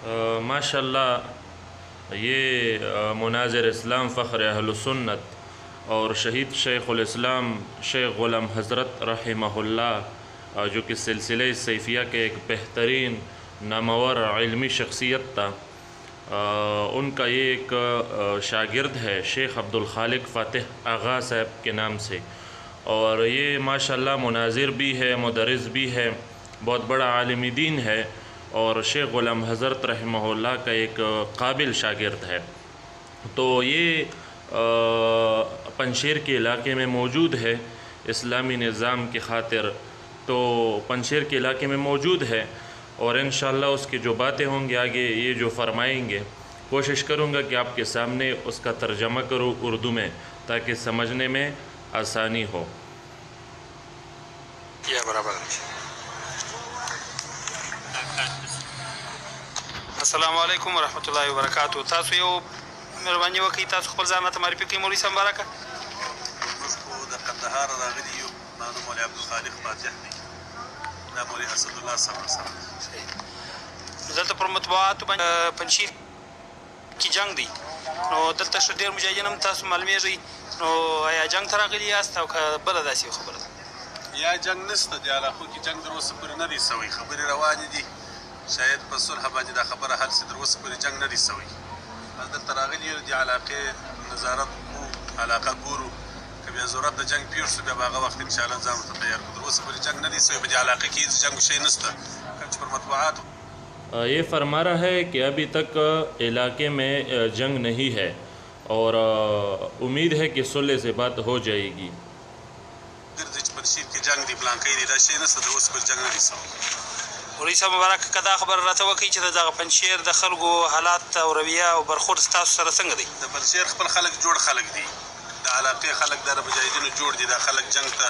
ماشاء اللہ یہ مناظر اسلام فخر اہل سنت اور شہید شیخ الاسلام شیخ غلام حضرت رحمہ اللہ جو کہ سلسلہ سیفیہ کے ایک بہترین نامور علمی شخصیت تھا، ان کا یہ ایک شاگرد ہے شیخ عبدالخالق فاتح آغا صاحب کے نام سے، اور یہ ماشاءاللہ مناظر بھی ہے، مدرس بھی ہے، بہت بڑا عالم دین ہے، اور شیخ غلام حضرت رحمہ اللہ کا ایک قابل شاگرد ہے۔ تو یہ پنشیر کے علاقے میں موجود ہے اسلامی نظام کی خاطر، تو پنشیر کے علاقے میں موجود ہے، اور انشاءاللہ اس کی جو باتیں ہوں گے آگے یہ جو فرمائیں گے، کوشش کروں گا کہ آپ کے سامنے اس کا ترجمہ کروں اردو میں تاکہ سمجھنے میں آسانی ہو۔ السلام علیکم ورحمۃ اللہ وبرکاتہ۔ تاسو یو مهرباني وکړئ، تاسو خپل ځان راته معرفي کړئ مولوي صاحب مبارکه. موږ خو د قندهار راغلي یو، ما نوم مولوي عبدالخالق فاتح دی، دا مولوي اسد الله سره دلته پر مطبوعاتو باندې پنشیر کې جنگ دی، نو دلته ښه ډېر مجاهدین هم تاسو معلومیږئ، نو آیا جنگ ته راغلي یاست او که بله داسې یو خبره ده؟ یا جنگ نشته، د علاقو کې جنگ تر اوسه پورې نه دی سوی، خبرې روانې دي، شاید په صلح باندې دا خبره حل سي، تر اوسه پورې جنگ نه دی سوی. دلته راغلي یو د علاقې نظارت کوو، علاقه ګورو، که بیا ضرورت د جنگ پیښ شو بیا به هغه وخت انشاءالله ځان ورته تیار کړو. تر اوسه پورې جنگ نه دی سوی، په دې علاقه کې هېڅ جنګ شی نشته، کوم چې پر مطبوعاتو یہ فرما رہا ہے کہ ابھی تک علاقے میں جنگ نہیں ہے اور امید ہے کہ صلح سے بات ہو جائے گی۔ ګرځي چې پنشیر کې جنگ دی، پلانکی دی، دا شی نشته، تر اوسه پورې جنگ نه دی سوی. مولوي صاحب مبارک، که دا خبره راته وکړئ چې د دغه پنجشیر د خلکو حالات او رویه او برخورد ستاسو سره څنګه دی؟ د پنجشیر خپل خلک جوړ خلک دي، د علاقې خلک د مجاهدینو جوړ دي، دا خلک جنگ ته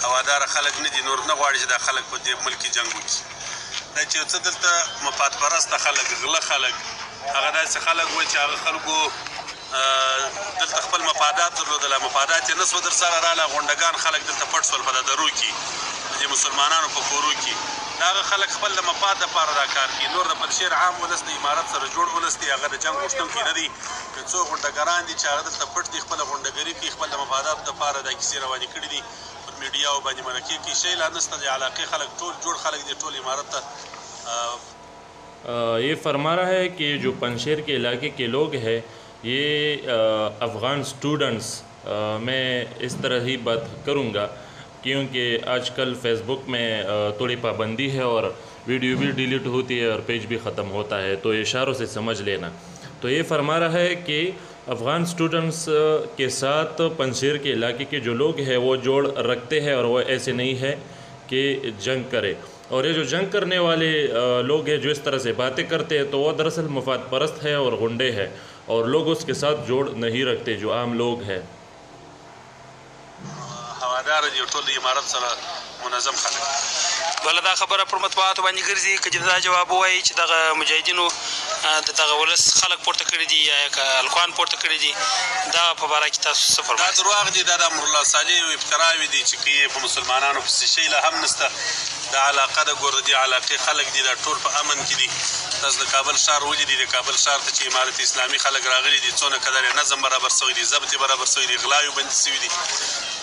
هواداره خلک نه دي، نور نه غواړي چې دا خلک په دې ملک کې جنګ وکړي. دا چې څه دلته مفاد پرسته خلک، غله خلک، هغه داسې خلک وایي چې هغه خلکو دلته خپل مفادات درلودله، مفادات یې نه سوه در سره راله، غونډګان خلک دلته پټ سول په درو کې، د دې مسلمانانو په کورو کې. دا هغه خلک خپل د مفاد دپاره دا کار کوي، نور د پنجشیر عام ولس د امارت سره جوړ ولس دی، هغه د جنګ غوښتونکي نه دي. که څو غونډګران دي چې هغه دلته پټ دي، خپله غونډګري کوي، خپل د مفاداتو دپاره دا کیسې روانې کړي دي، پر میډیاو باندې مرکې کوي، شی لا نشته. د علاقې خلک ټول جوړ خلک دي، ټول امارت ته یہ فرما رہا ہے کہ جو پنشیر کے علاقے کے لوگ ہیں یہ افغان سٹوڈنٹس، میں اس طرح ہی بات کروں گا کیونکہ آج کل فیس بک میں تھوڑی پابندی ہے اور ویڈیو بھی ڈیلیٹ ہوتی ہے اور پیج بھی ختم ہوتا ہے، تو اشاروں سے سمجھ لینا۔ تو یہ فرما رہا ہے کہ افغان سٹوڈنٹس کے ساتھ پنشیر کے علاقے کے جو لوگ ہیں وہ جوڑ رکھتے ہیں، اور وہ ایسے نہیں ہے کہ جنگ کرے، اور یہ جو جنگ کرنے والے لوگ ہیں جو اس طرح سے باتیں کرتے ہیں تو وہ دراصل مفاد پرست ہے اور غنڈے ہیں، اور لوگ اس کے ساتھ جوڑ نہیں رکھتے جو عام لوگ ہیں۔ هوادار دي، ټول د امارت سره منظم خلک. بله دا خبره پر مطبوعاتو باندې ګرځي، که چې دا جواب ووایي چې دغه مجاهدینو د دغه ولس خلک پورته کړي دي یا که هلکان پورته کړي دي، دا په باره کې تاسو څه دا فرمایئ؟ دروغ دي، دا د امرالله صالح یو افتراوې دي چې که یې په مسلمانانو پسې شی لا هم نشته. دا علاقه د ګور د دې علاقې خلک دي، دا ټول په امن کې دي. تاسو د کابل ښار ولیدي، د کابل ښار ته چې امارت اسلامي خلک راغلي دي، څونه قدر یې نظم برابر سوی دی، ضبط یې برابر سوی دی، غلاوې بندي سوي دي.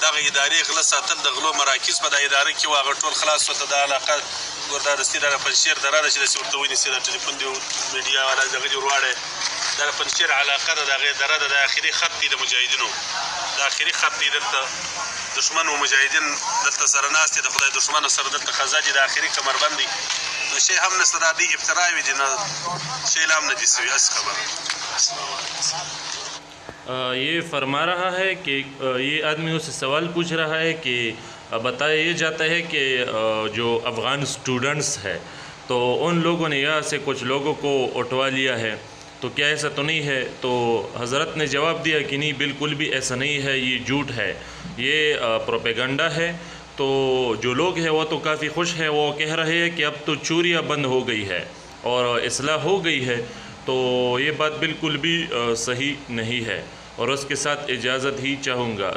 دغه ادارې غله ساتل، د غلو مراکز په دا اداره کې وو، هغه ټول خلاص شول. دا علاقه ګور دا دستي دا د پنجشیر دره ده چې داسې ورته ونیسي، دا ټلیفون دی میډیا والا دغه دې ورواړی، دا د پنجشیر علاقه ده، د هغې دره ده، د آخري خط دی د مجاهدینو، د آخري خط دی. دلته دشمن و مجاهدین دلته سره ناست دي، د خدای دشمنو سره دلته خزا دي، د آخري کمربند دی، نو شی هم نشته. دا دوی افتراوې دي، نه شی لا هم نه دي سوي، هسې خبره. یہ فرما رہا ہے کہ یہ آدمی اس سے سوال پوچھ رہا ہے کہ بتایا یہ جاتا ہے کہ جو افغان سٹوڈنٹس ہے تو ان لوگوں نے یہاں سے کچھ لوگوں کو اٹھوا لیا ہے، تو کیا ایسا تو نہیں ہے؟ تو حضرت نے جواب دیا کہ نہیں، بالکل بھی ایسا نہیں ہے، یہ جھوٹ ہے، یہ پروپیگنڈا ہے۔ تو جو لوگ ہیں وہ تو کافی خوش ہیں، وہ کہہ رہے ہیں کہ اب تو چوریاں بند ہو گئی ہے اور اصلاح ہو گئی ہے، تو یہ بات بالکل بھی صحیح نہیں ہے، اور اس کے ساتھ اجازت ہی چاہوں گا۔